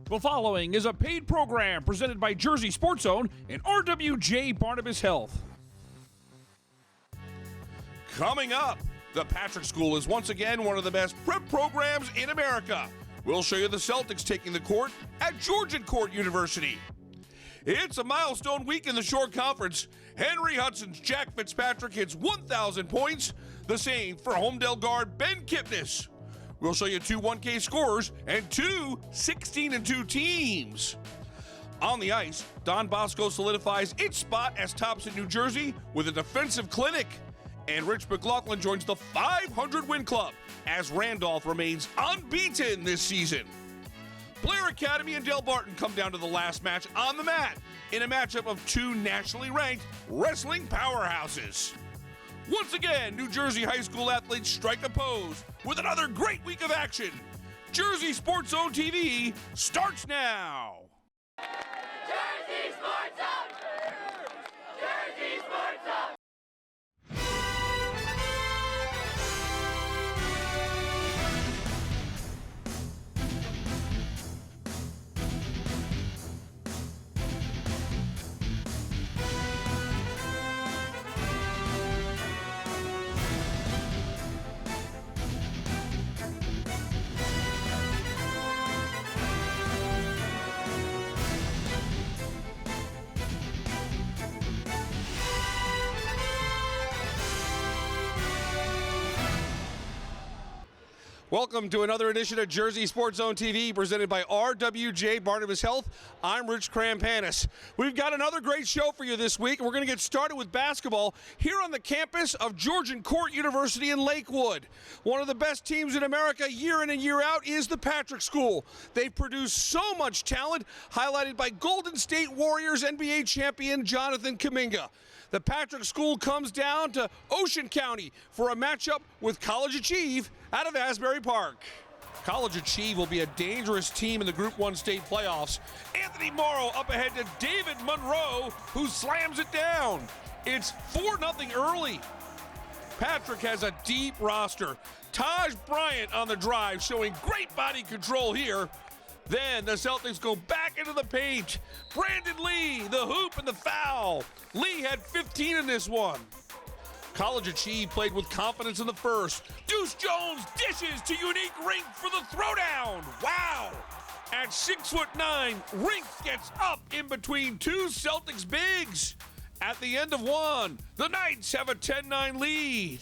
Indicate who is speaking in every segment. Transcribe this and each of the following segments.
Speaker 1: The following is a paid program presented by Jersey Sports Zone and RWJ Barnabas Health. Coming up, the Patrick School is once again one of the best prep programs in America. We'll show you the Celtics taking the court at Georgian Court University. It's a milestone week in the Shore Conference. Henry Hudson's Jack Fitzpatrick hits 1,000 points, the same for Homedale guard Ben Kipnis. We'll show you two 1K scorers and two 16-2 teams. On the ice, Don Bosco solidifies its spot as tops in New Jersey with a defensive clinic. And Rich McLaughlin joins the 500-win club as Randolph remains unbeaten this season. Blair Academy and Del Barton come down to the last match on the mat in a matchup of two nationally ranked wrestling powerhouses. Once again, New Jersey high school athletes strike a pose with another great week of action. Jersey Sports Zone TV starts now.
Speaker 2: Jersey Sports Zone! Jersey Sports Zone!
Speaker 1: Welcome to another edition of Jersey Sports Zone TV presented by RWJ Barnabas Health. I'm Rich Krampanis. We've got another great show for you this week. We're going to get started with basketball here on the campus of Georgian Court University in Lakewood. One of the best teams in America year in and year out is the Patrick School. They've produced so much talent, highlighted by Golden State Warriors NBA champion Jonathan Kuminga. The Patrick School comes down to Ocean County for a matchup with College Achieve out of Asbury Park. College Achieve will be a dangerous team in the Group 1 state playoffs. Anthony Morrow up ahead to David Monroe, who slams it down. It's 4-0 early. Patrick has a deep roster. Taj Bryant on the drive, showing great body control here. Then the Celtics go back into the paint. Brandon Lee, the hoop and the foul. Lee had 15 in this one. College Achieve played with confidence in the first. Deuce Jones dishes to Unique Rink for the throwdown. Wow! At 6'9", Rink gets up in between two Celtics bigs. At the end of one, the Knights have a 10-9 lead.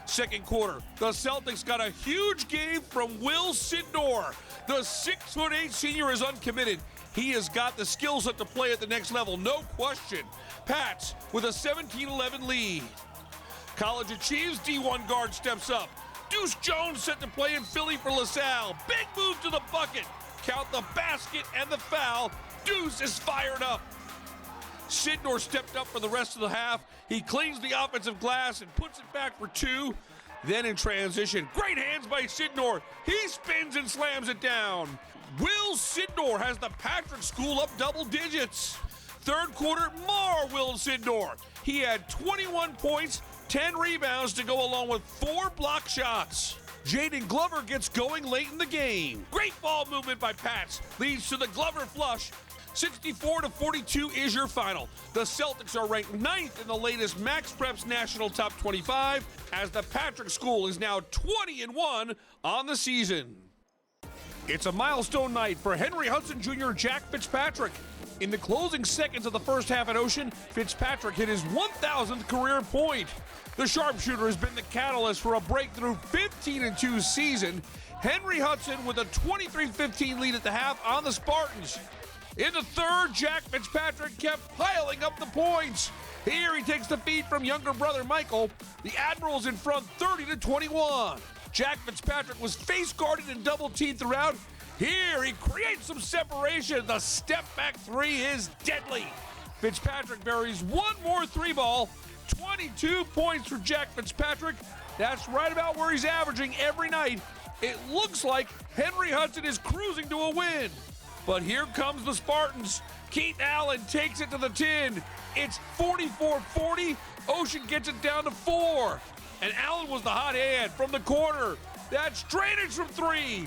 Speaker 1: Second quarter, the Celtics got a huge game from Will Sidnor. The 6'8" senior is uncommitted. He has got the skill set to play at the next level, no question. Pats with a 17-11 lead. College Achieves D1 guard steps up. Deuce Jones set to play in Philly for LaSalle. Big move to the bucket. Count the basket and the foul. Deuce is fired up. Sidnor stepped up for the rest of the half. He cleans the offensive glass and puts it back for two. Then in transition, great hands by Sidnor. He spins and slams it down. Will Sidnor has the Patrick School up double digits. Third quarter, more Will Sidnor. He had 21 points, 10 rebounds to go along with 4 block shots. Jaden Glover gets going late in the game. Great ball movement by Pats leads to the Glover flush. 64-42 is your final. The Celtics are ranked 9th in the latest Max Preps National Top 25 as the Patrick School is now 20-1 on the season. It's a milestone night for Henry Hudson Jr. Jack Fitzpatrick. In the closing seconds of the first half at Ocean, Fitzpatrick hit his 1,000th career point. The sharpshooter has been the catalyst for a breakthrough 15-2 season. Henry Hudson with a 23-15 lead at the half on the Spartans. In the third, Jack Fitzpatrick kept piling up the points. Here he takes the feed from younger brother Michael. The Admirals in front 30-21. Jack Fitzpatrick was face guarded and double teamed throughout. Here he creates some separation. The step back three is deadly. Fitzpatrick buries one more three ball. 22 points for Jack Fitzpatrick. That's right about where he's averaging every night. It looks like Henry Hudson is cruising to a win. But here comes the Spartans. Keith Allen takes it to the tin. It's 44-40. Ocean gets it down to 4. And Allen was the hot hand from the corner. That's drainage from 3.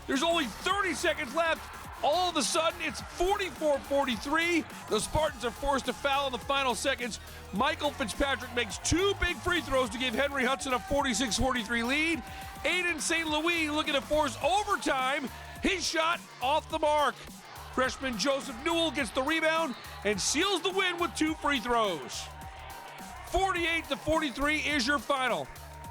Speaker 1: There's only 30 seconds left. All of a sudden, it's 44-43. The Spartans are forced to foul in the final seconds. Michael Fitzpatrick makes two big free throws to give Henry Hudson a 46-43 lead. Aiden St. Louis looking to force overtime. His shot off the mark. Freshman Joseph Newell gets the rebound and seals the win with two free throws. 48-43 is your final.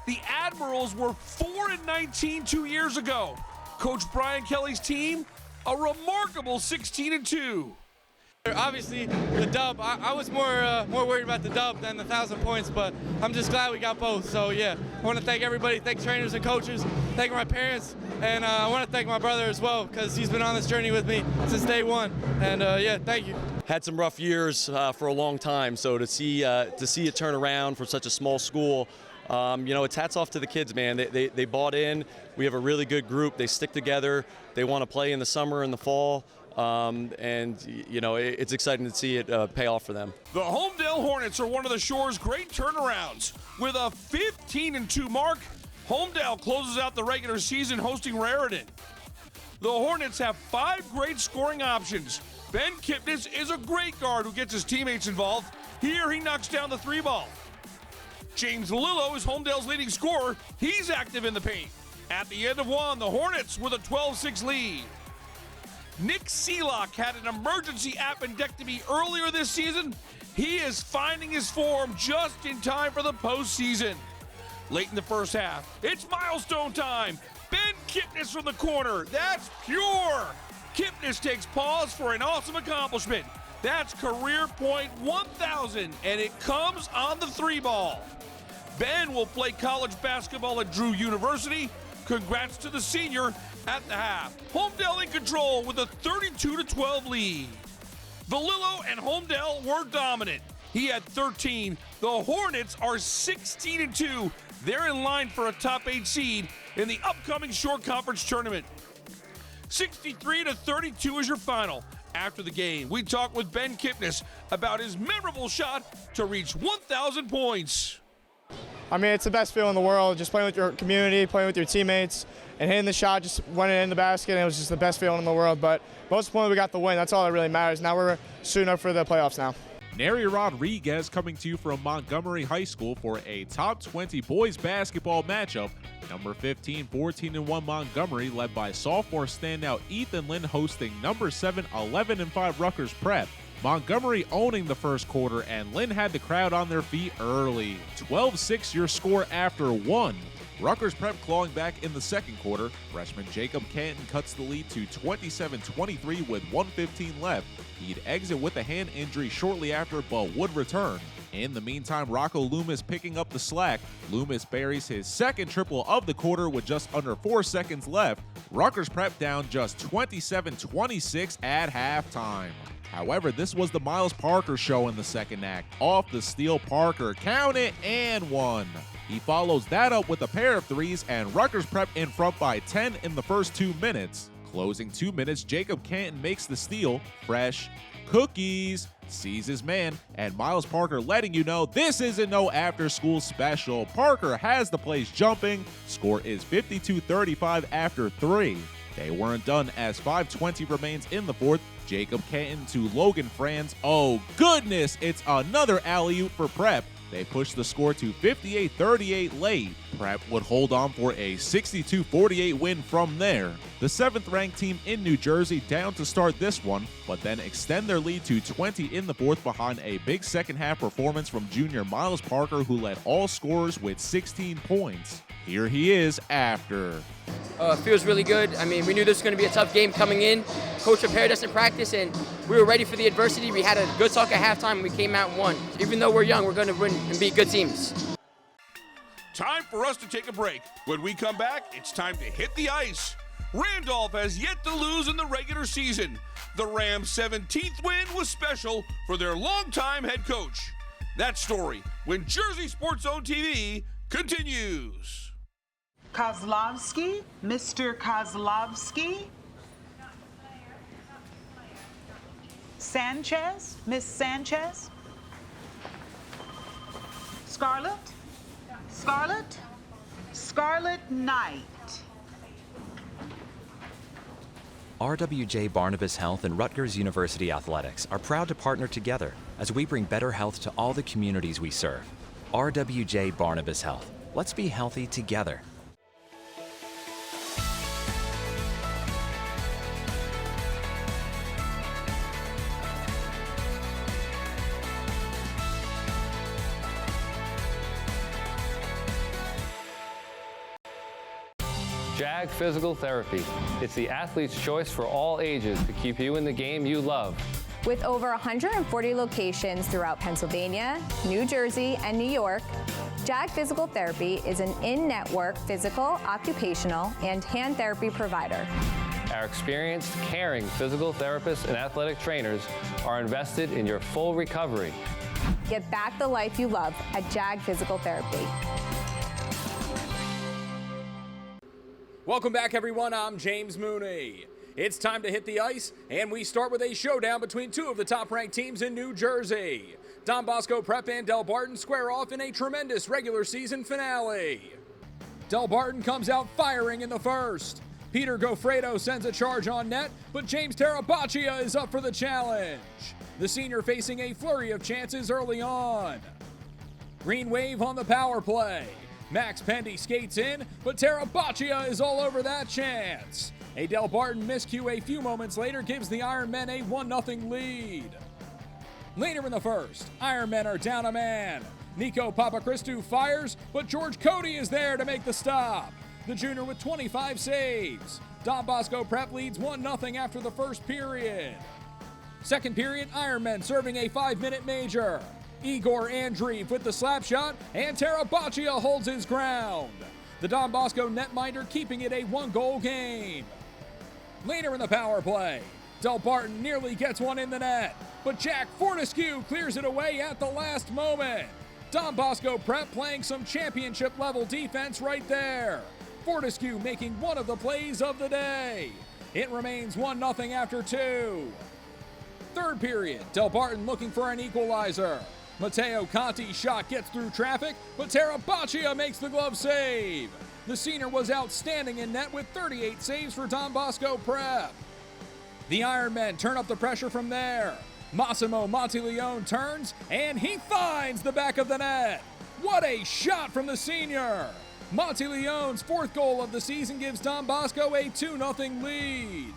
Speaker 1: The Admirals were 4-19 2 years ago. Coach Brian Kelly's team, a remarkable 16-2.
Speaker 3: Obviously, the dub. I was more worried about the dub than the 1,000 points, but I'm just glad we got both. So yeah, I want to thank everybody, thank trainers and coaches, thank my parents, and I want to thank my brother as well because he's been on this journey with me since day one. And yeah, thank you.
Speaker 4: Had some rough years for a long time, so to see it turn around for such a small school. It's hats off to the kids, man. They bought in. We have a really good group. They stick together. They want to play in the summer and the fall. It's exciting to see it pay off for them.
Speaker 1: The Homedale Hornets are one of the Shore's great turnarounds. With a 15-2 mark, Homedale closes out the regular season hosting Raritan. The Hornets have 5 great scoring options. Ben Kipnis is a great guard who gets his teammates involved. Here he knocks down the 3-ball. James Lillo is Homedale's leading scorer. He's active in the paint. At the end of one, the Hornets with a 12-6 lead. Nick Seelock had an emergency appendectomy earlier this season. He is finding his form just in time for the postseason. Late in the first half, it's milestone time. Ben Kipnis from the corner. That's pure. Kipnis takes pause for an awesome accomplishment. That's career point 1,000, and it comes on the 3-ball. Ben will play college basketball at Drew University. Congrats to the senior at the half. Homedale in control with a 32-12 lead. Valillo and Homedale were dominant. He had 13. The Hornets are 16-2. They're in line for a top 8 seed in the upcoming Shore Conference tournament. 63-32 is your final. After the game, we talk with Ben Kipnis about his memorable shot to reach 1,000 points.
Speaker 5: I mean, it's the best feeling in the world, just playing with your community, playing with your teammates, and hitting the shot, just went in the basket, and it was just the best feeling in the world. But most importantly, we got the win. That's all that really matters. Now we're suiting up for the playoffs now.
Speaker 6: Neri Rodriguez coming to you from Montgomery High School for a top 20 boys basketball matchup. Number 15, 14-1 Montgomery, led by sophomore standout Ethan Lynn, hosting number 7, 11-5 Rutgers Prep. Montgomery owning the first quarter, and Lynn had the crowd on their feet early. 12-6 your score after one. Rutgers Prep clawing back in the second quarter. Freshman Jacob Canton cuts the lead to 27-23 with 1:15 left. He'd exit with a hand injury shortly after, but would return. In the meantime, Rocco Loomis picking up the slack. Loomis buries his second triple of the quarter with just under 4 seconds left. Rutgers Prep down just 27-26 at halftime. However, this was the Miles Parker show in the second act. Off the steal, Parker, count it, and one. He follows that up with a pair of threes, and Rutgers Prep in front by 10 in the first 2 minutes. Closing 2 minutes, Jacob Canton makes the steal. Fresh cookies, sees his man, and Miles Parker letting you know this isn't no after-school special. Parker has the place jumping. Score is 52-35 after 3. They weren't done as 5:20 remains in the fourth. Jacob Canton to Logan Franz. Oh goodness, it's another alley-oop for Prep. They pushed the score to 58-38 late. Prep would hold on for a 62-48 win from there. The 7th-ranked team in New Jersey down to start this one, but then extend their lead to 20 in the fourth behind a big second-half performance from junior Miles Parker, who led all scorers with 16 points. Here he is after.
Speaker 7: Feels really good. I mean, we knew this was going to be a tough game coming in. Coach prepared us in practice, and we were ready for the adversity. We had a good talk at halftime, and we came out and won. Even though we're young, we're going to win and beat good teams.
Speaker 1: Time for us to take a break. When we come back, it's time to hit the ice. Randolph has yet to lose in the regular season. The Rams' 17th win was special for their longtime head coach. That story when Jersey Sports Zone TV continues.
Speaker 8: Kozlovsky, Mr. Kozlovsky. Sanchez, Miss Sanchez. Scarlett, Scarlett, Scarlett Knight.
Speaker 9: RWJ Barnabas Health and Rutgers University Athletics are proud to partner together as we bring better health to all the communities we serve. RWJ Barnabas Health. Let's be healthy together.
Speaker 10: JAG Physical Therapy. It's the athlete's choice for all ages to keep you in the game you love.
Speaker 11: With over 140 locations throughout Pennsylvania, New Jersey, and New York, JAG Physical Therapy is an in-network physical, occupational, and hand therapy provider.
Speaker 10: Our experienced, caring physical therapists and athletic trainers are invested in your full recovery.
Speaker 11: Get back the life you love at JAG Physical Therapy.
Speaker 12: Welcome back, everyone. I'm James Mooney. It's time to hit the ice, and we start with a showdown between two of the top-ranked teams in New Jersey. Don Bosco Prep and Del Barton square off in a tremendous regular season finale. Del Barton comes out firing in the first. Peter Goffredo sends a charge on net, but James Terabaccia is up for the challenge. The senior facing a flurry of chances early on. Green Wave on the power play. Max Pendy skates in, but Terabaccia is all over that chance. A Del Barton miscue a few moments later gives the Ironmen a 1-0 lead. Later in the first, Ironmen are down a man. Nico Papachristou fires, but George Cody is there to make the stop. The junior with 25 saves. Don Bosco Prep leads 1-0 after the first period. Second period, Ironmen serving a 5-minute major. Igor Andreev with the slap shot, and Terabaccia holds his ground. The Don Bosco netminder keeping it a 1-goal game. Later in the power play, Del Barton nearly gets one in the net, but Jack Fortescue clears it away at the last moment. Don Bosco Prep playing some championship-level defense right there. Fortescue making one of the plays of the day. It remains 1-0 after 2. Third period, Del Barton looking for an equalizer. Matteo Conti's shot gets through traffic, but Terabaccia makes the glove save. The senior was outstanding in net with 38 saves for Don Bosco Prep. The Ironmen turn up the pressure from there. Massimo Monteleone turns, and he finds the back of the net. What a shot from the senior! Monteleone's fourth goal of the season gives Don Bosco a 2-0 lead.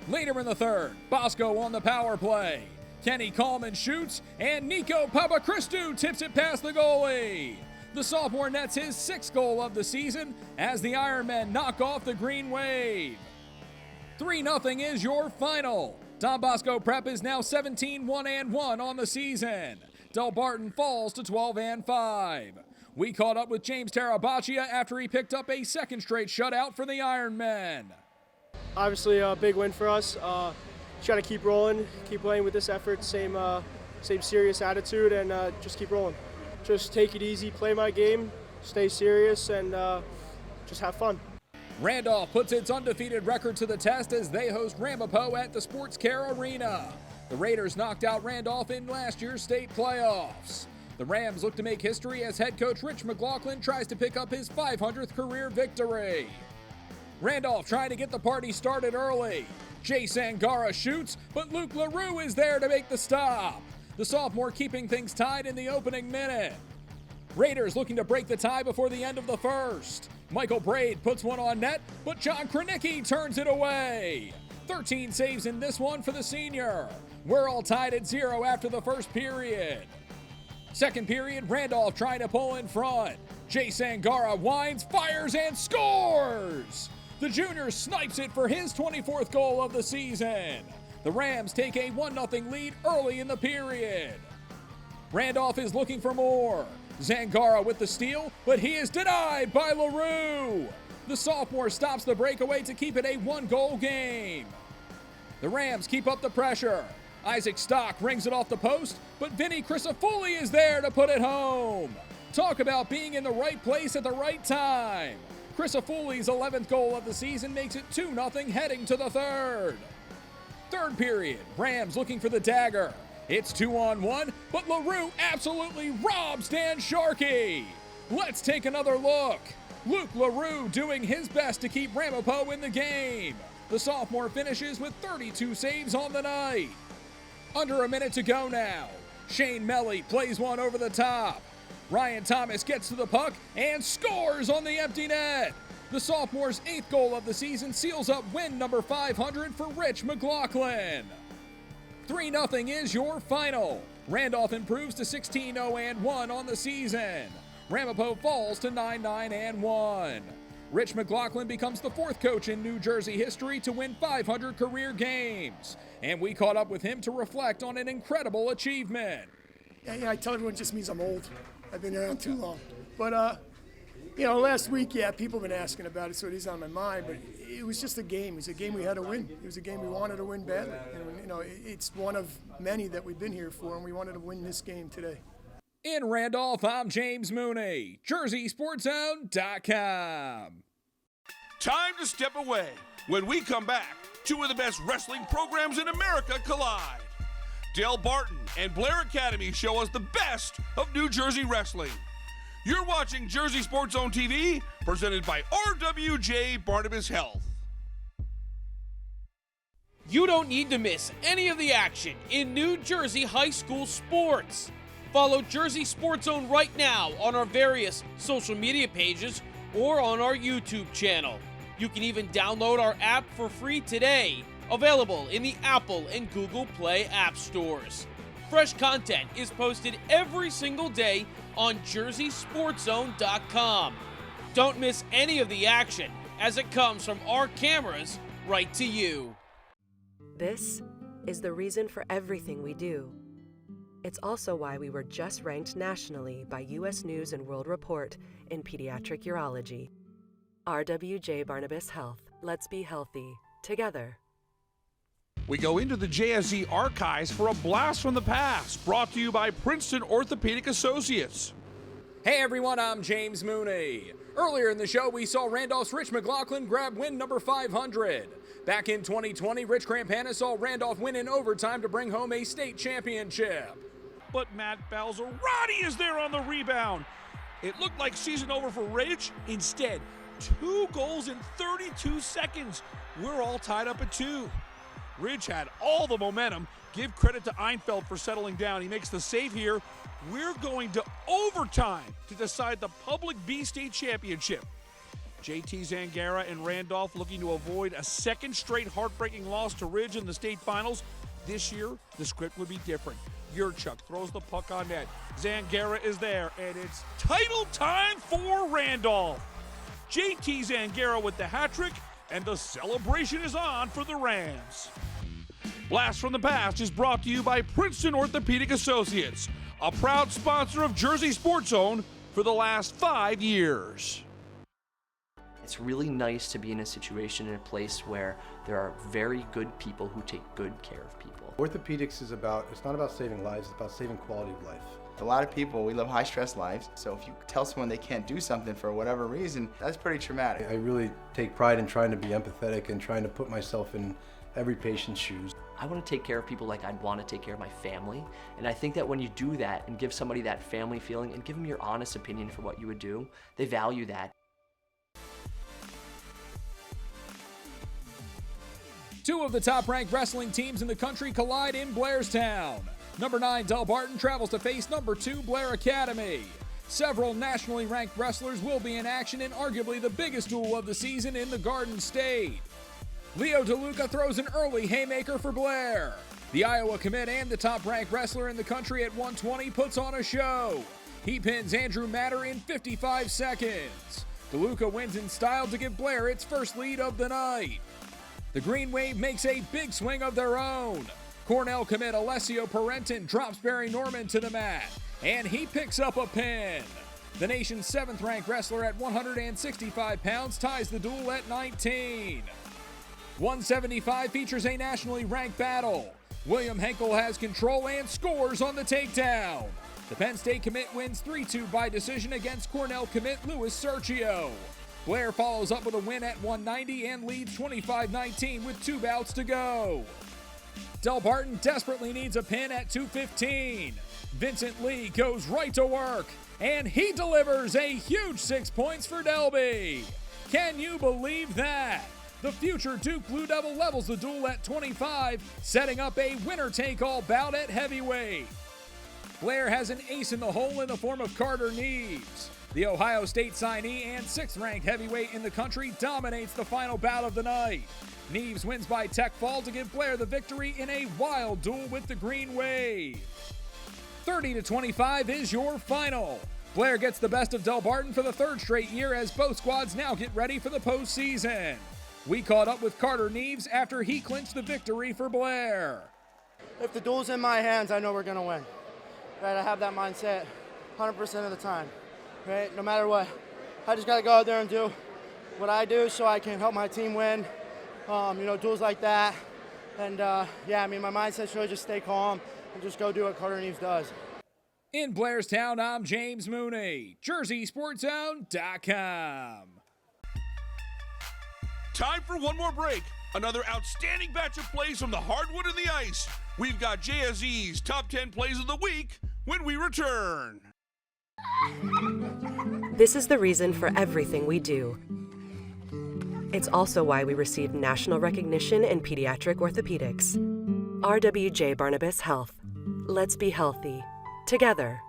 Speaker 12: Later in the third, Bosco on the power play. Kenny Coleman shoots, and Nico Papachristou tips it past the goalie. The sophomore nets his 6th goal of the season as the Ironmen knock off the Green Wave. 3-0 is your final. Don Bosco Prep is now 17-1-1 on the season. Del Barton falls to 12-5. We caught up with James Terabaccia after he picked up a second straight shutout for the Ironmen.
Speaker 5: Obviously a big win for us. Try to keep rolling, keep playing with this effort, same serious attitude, and just keep rolling. Just take it easy, play my game, stay serious, and just have fun.
Speaker 12: Randolph puts its undefeated record to the test as they host Ramapo at the Sports Care Arena. The Raiders knocked out Randolph in last year's state playoffs. The Rams look to make history as head coach Rich McLaughlin tries to pick up his 500th career victory. Randolph trying to get the party started early. Jay Sangara shoots, but Luke LaRue is there to make the stop. The sophomore keeping things tied in the opening minute. Raiders looking to break the tie before the end of the first. Michael Braid puts one on net, but John Kranicki turns it away. 13 saves in this one for the senior. We're all tied at 0 after the first period. Second period, Randolph trying to pull in front. Jay Sangara winds, fires, and scores! The junior snipes it for his 24th goal of the season. The Rams take a 1-0 lead early in the period. Randolph is looking for more. Zangara with the steal, but he is denied by LaRue. The sophomore stops the breakaway to keep it a 1-goal game. The Rams keep up the pressure. Isaac Stock rings it off the post, but Vinny Crisafulli is there to put it home. Talk about being in the right place at the right time. Crisafulli's 11th goal of the season makes it 2-0 heading to the third. Third period, Rams looking for the dagger. It's 2-on-1, but LaRue absolutely robs Dan Sharkey. Let's take another look. Luke LaRue doing his best to keep Ramapo in the game. The sophomore finishes with 32 saves on the night. Under a minute to go now. Shane Melly plays one over the top. Ryan Thomas gets to the puck and scores on the empty net. The sophomore's 8th goal of the season seals up win number 500 for Rich McLaughlin. 3-0 is your final. Randolph improves to 16-0-1 on the season. Ramapo falls to 9-9-1. Rich McLaughlin becomes the 4th coach in New Jersey history to win 500 career games. And we caught up with him to reflect on an incredible achievement.
Speaker 13: Yeah, I tell everyone it just means I'm old. I've been around too long. But, last week, people have been asking about it, so it is on my mind. But it was just a game. It was a game we had to win. It was a game we wanted to win badly. And, it's one of many that we've been here for, and we wanted to win this game today.
Speaker 12: In Randolph, I'm James Mooney, JerseySportsZone.com.
Speaker 1: Time to step away. When we come back, 2 of the best wrestling programs in America collide. Del Barton and Blair Academy show us the best of New Jersey wrestling. You're watching Jersey Sports Zone TV, presented by RWJ Barnabas Health.
Speaker 14: You don't need to miss any of the action in New Jersey high school sports. Follow Jersey Sports Zone right now on our various social media pages or on our YouTube channel. You can even download our app for free today, available in the Apple and Google Play app stores. Fresh content is posted every single day on JerseySportsZone.com. Don't miss any of the action as it comes from our cameras right to you.
Speaker 15: This is the reason for everything we do. It's also why we were just ranked nationally by U.S. News & World Report in pediatric urology. RWJ Barnabas Health. Let's be healthy together.
Speaker 1: We go into the JSZ archives for a blast from the past, brought to you by Princeton Orthopedic Associates.
Speaker 12: Hey everyone, I'm James Mooney. Earlier in the show, we saw Randolph's Rich McLaughlin grab win number 500. Back in 2020, Rich Crampanis saw Randolph win in overtime to bring home a state championship.
Speaker 1: But Matt Balzerati is there on the rebound. It looked like season over for Rich. Instead, 2 goals in 32 seconds. We're all tied up at 2. Ridge had all the momentum. Give credit to Einfeld for settling down. He makes the save here. We're going to overtime to decide the Public B State Championship. JT Zangara and Randolph looking to avoid a second straight heartbreaking loss to Ridge in the state finals. This year, the script would be different. Yurchuk throws the puck on net. Zangara is there, and it's title time for Randolph. JT Zangara with the hat trick, and the celebration is on for the Rams. Blast from the Past is brought to you by Princeton Orthopedic Associates, a proud sponsor of Jersey Sports Zone for the last 5 years.
Speaker 16: It's really nice to be in a situation, in a place where there are very good people who take good care of people.
Speaker 17: Orthopedics is it's not about saving lives, it's about saving quality of life.
Speaker 18: A lot of people, we live high stress lives, so if you tell someone they can't do something for whatever reason, that's pretty traumatic.
Speaker 17: I really take pride in trying to be empathetic and trying to put myself in every patient's shoes.
Speaker 16: I want to take care of people like I'd want to take care of my family, and I think that when you do that and give somebody that family feeling and give them your honest opinion for what you would do, they value that.
Speaker 12: Two of the top-ranked wrestling teams in the country collide in Blairstown. Number 9 Del Barton travels to face number 2 Blair Academy. Several nationally ranked wrestlers will be in action in arguably the biggest duel of the season in the Garden State. Leo DeLuca throws an early haymaker for Blair. The Iowa commit and the top-ranked wrestler in the country at 120 puts on a show. He pins Andrew Matter in 55 seconds. DeLuca wins in style to give Blair its first lead of the night. The Green Wave makes a big swing of their own. Cornell commit Alessio Parenton drops Barry Norman to the mat, and he picks up a pin. The nation's 7th-ranked wrestler at 165 pounds ties the duel at 19. 175 features a nationally ranked battle. William Henkel has control and scores on the takedown. The Penn State commit wins 3-2 by decision against Cornell commit Louis Sergio. Blair follows up with a win at 190 and leads 25-19 with 2 bouts to go. Del Barton desperately needs a pin at 215. Vincent Lee goes right to work, and he delivers a huge 6 points for Delby. Can you believe that? The future Duke Blue Devil levels the duel at 25, setting up a winner-take-all bout at heavyweight. Blair has an ace in the hole in the form of Carter Neves. The Ohio State signee and 6th-ranked heavyweight in the country dominates the final bout of the night. Neves wins by tech fall to give Blair the victory in a wild duel with the Green Wave. 30-25 is your final. Blair gets the best of Del Barton for the 3rd straight year as both squads now get ready for the postseason. We caught up with Carter Neves after he clinched the victory for Blair.
Speaker 19: If the duel's in my hands, I know we're gonna win. Right, I have that mindset 100% of the time. Right, no matter what, I just gotta go out there and do what I do so I can help my team win. Duels like that, and my mindset's really just stay calm and just go do what Carter Neves does.
Speaker 12: In Blairstown, I'm James Mooney, JerseySportsZone.com.
Speaker 1: Time for one more break. Another outstanding batch of plays from the hardwood and the ice. We've got JSE's Top 10 Plays of the Week when we return.
Speaker 15: This is the reason for everything we do. It's also why we received national recognition in pediatric orthopedics. RWJ Barnabas Health. Let's be healthy. Together.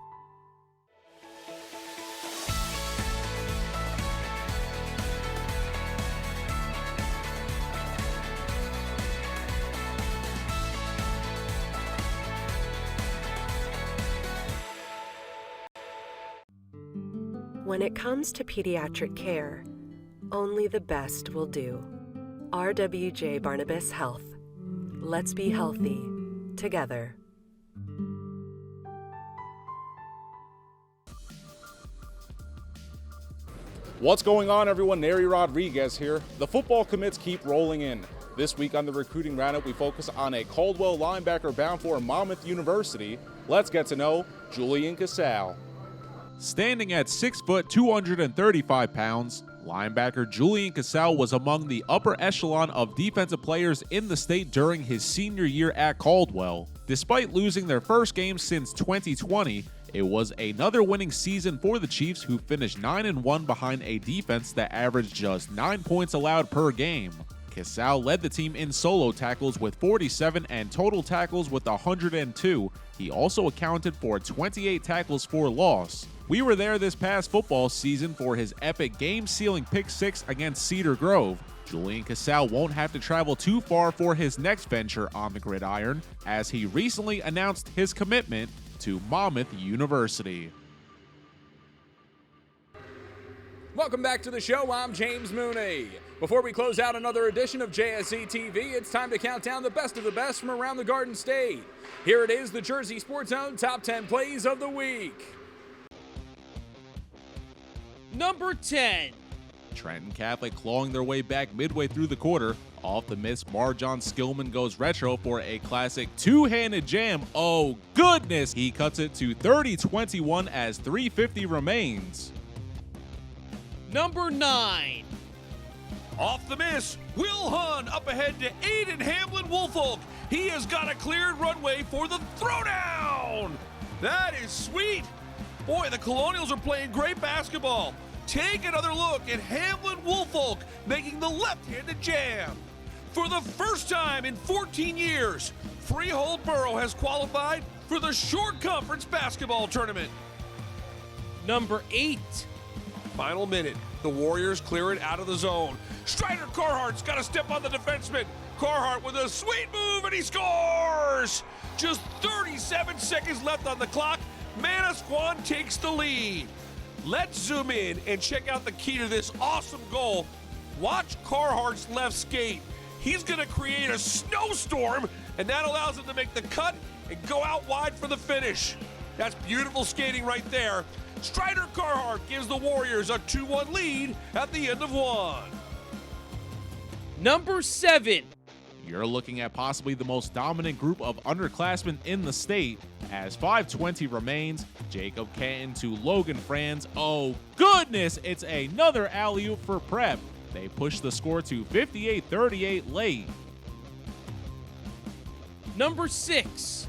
Speaker 15: When it comes to pediatric care, only the best will do. RWJ Barnabas Health. Let's be healthy. Together.
Speaker 20: What's going on, everyone? Neri Rodriguez here. The football commits keep rolling in. This week on the recruiting roundup, we focus on a Caldwell linebacker bound for Monmouth University. Let's get to know Julian Casale.
Speaker 6: Standing at 6 foot, 235 pounds, linebacker Julian Casale was among the upper echelon of defensive players in the state during his senior year at Caldwell. Despite losing their first game since 2020, it was another winning season for the Chiefs, who finished 9-1 behind a defense that averaged just 9 points allowed per game. Casale led the team in solo tackles with 47 and total tackles with 102. He also accounted for 28 tackles for loss. We were there this past football season for his epic game-sealing pick six against Cedar Grove. Julian Casale won't have to travel too far for his next venture on the gridiron, as he recently announced his commitment to Monmouth University.
Speaker 12: Welcome back to the show. I'm James Mooney. Before we close out another edition of JSE TV, it's time to count down the best of the best from around the Garden State. Here it is, the Jersey Sports Zone Top 10 Plays of the Week.
Speaker 14: Number 10.
Speaker 6: Trenton Catholic clawing their way back midway through the quarter. Off the miss, Marjon Skillman goes retro for a classic two-handed jam. Oh goodness! He cuts it to 30-21 as 3:50 remains.
Speaker 14: Number 9.
Speaker 1: Off the miss, Will Hunn up ahead to Aiden Hamlin Woolfolk. He has got a cleared runway for the throwdown. That is sweet. Boy, the Colonials are playing great basketball. Take another look at Hamlin Woolfolk making the left-handed jam. For the first time in 14 years, Freehold Borough has qualified for the Short Conference basketball tournament.
Speaker 14: Number 8.
Speaker 1: Final minute. The Warriors clear it out of the zone. Strider Carhart's got to step on the defenseman. Carhart with a sweet move, and he scores! Just 37 seconds left on the clock. Manasquan takes the lead. Let's zoom in and check out the key to this awesome goal. Watch Carhart's left skate. He's going to create a snowstorm, and that allows him to make the cut and go out wide for the finish. That's beautiful skating right there. Strider Carhart gives the Warriors a 2-1 lead at the end of one.
Speaker 14: Number 7.
Speaker 6: You're looking at possibly the most dominant group of underclassmen in the state. As 5:20 remains, Jacob Canton to Logan Franz. Oh goodness, it's another alley-oop for Prep. They push the score to 58-38 late.
Speaker 14: Number 6.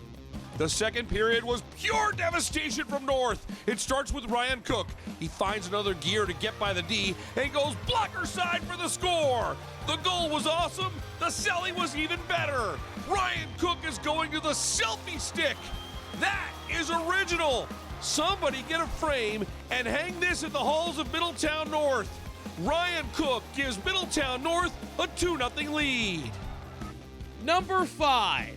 Speaker 1: The second period was pure devastation from North. It starts with Ryan Cook. He finds another gear to get by the D and goes blocker side for the score. The goal was awesome. The celly was even better. Ryan Cook is going to the selfie stick. That is original. Somebody get a frame and hang this in the halls of Middletown North. Ryan Cook gives Middletown North a 2-0 lead.
Speaker 14: Number 5.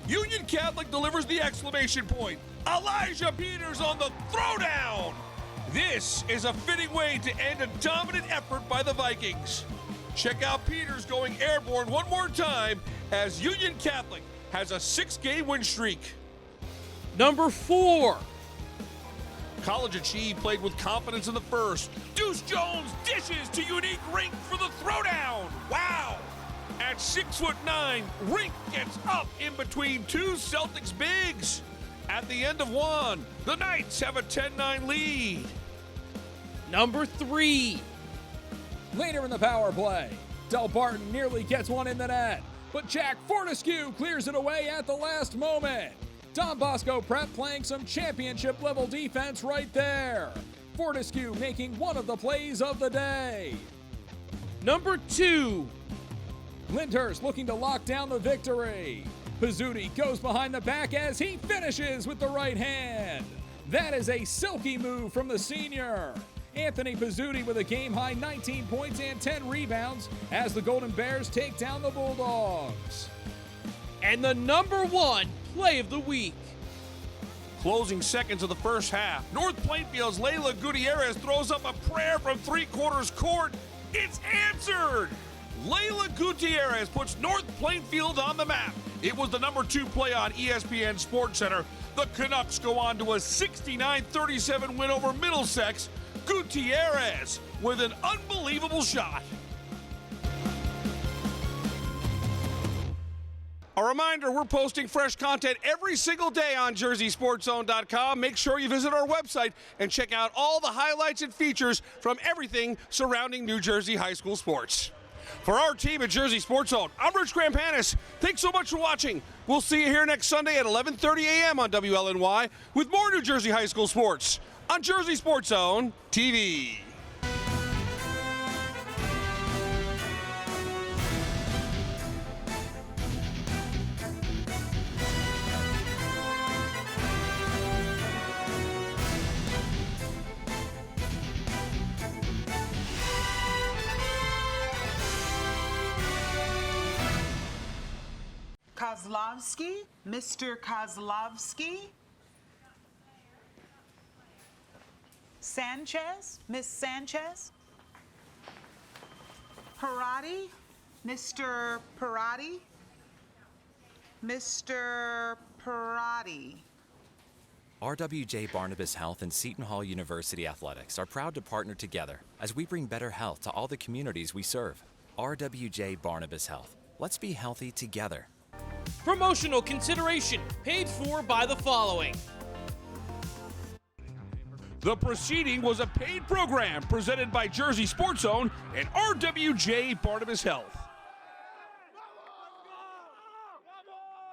Speaker 1: Union Catholic delivers the exclamation point. Elijah Peters on the throwdown. This is a fitting way to end a dominant effort by the Vikings. Check out Peters going airborne one more time as Union Catholic has a 6-game win streak.
Speaker 14: Number 4.
Speaker 1: College Achieve played with confidence in the first. Deuce Jones dishes to Unique Rink for the throwdown. Wow! At 6'9", Rink gets up in between two Celtics bigs. At the end of one, the Knights have a 10-9 lead.
Speaker 14: Number 3.
Speaker 12: Later in the power play, Del Barton nearly gets one in the net, but Jack Fortescue clears it away at the last moment. Don Bosco Prep playing some championship-level defense right there. Fortescue making one of the plays of the day.
Speaker 14: Number 2.
Speaker 12: Lyndhurst looking to lock down the victory. Pizzuti goes behind the back as he finishes with the right hand. That is a silky move from the senior. Anthony Pizzuti with a game-high 19 points and 10 rebounds as the Golden Bears take down the Bulldogs.
Speaker 14: And the number 1 play of the week.
Speaker 1: Closing seconds of the first half, North Plainfield's Layla Gutierrez throws up a prayer from three-quarters court. It's answered! Layla Gutierrez puts North Plainfield on the map. It was the number 2 play on ESPN SportsCenter. The Canucks go on to a 69-37 win over Middlesex. Gutierrez with an unbelievable shot. A reminder, we're posting fresh content every single day on JerseySportsZone.com. Make sure you visit our website and check out all the highlights and features from everything surrounding New Jersey high school sports. For our team at Jersey Sports Zone, I'm Rich Krampanis. Thanks so much for watching. We'll see you here next Sunday at 11:30 a.m. on WLNY with more New Jersey high school sports on Jersey Sports Zone TV.
Speaker 8: Kozlovsky, Mr. Kozlovsky. Sanchez, Miss Sanchez. Parati, Mr. Parati. Mr. Parati.
Speaker 9: RWJ Barnabas Health and Seton Hall University Athletics are proud to partner together as we bring better health to all the communities we serve. RWJ Barnabas Health. Let's be healthy together.
Speaker 14: Promotional consideration paid for by the following.
Speaker 1: The proceeding was a paid program presented by Jersey Sports Zone and RWJ Barnabas Health.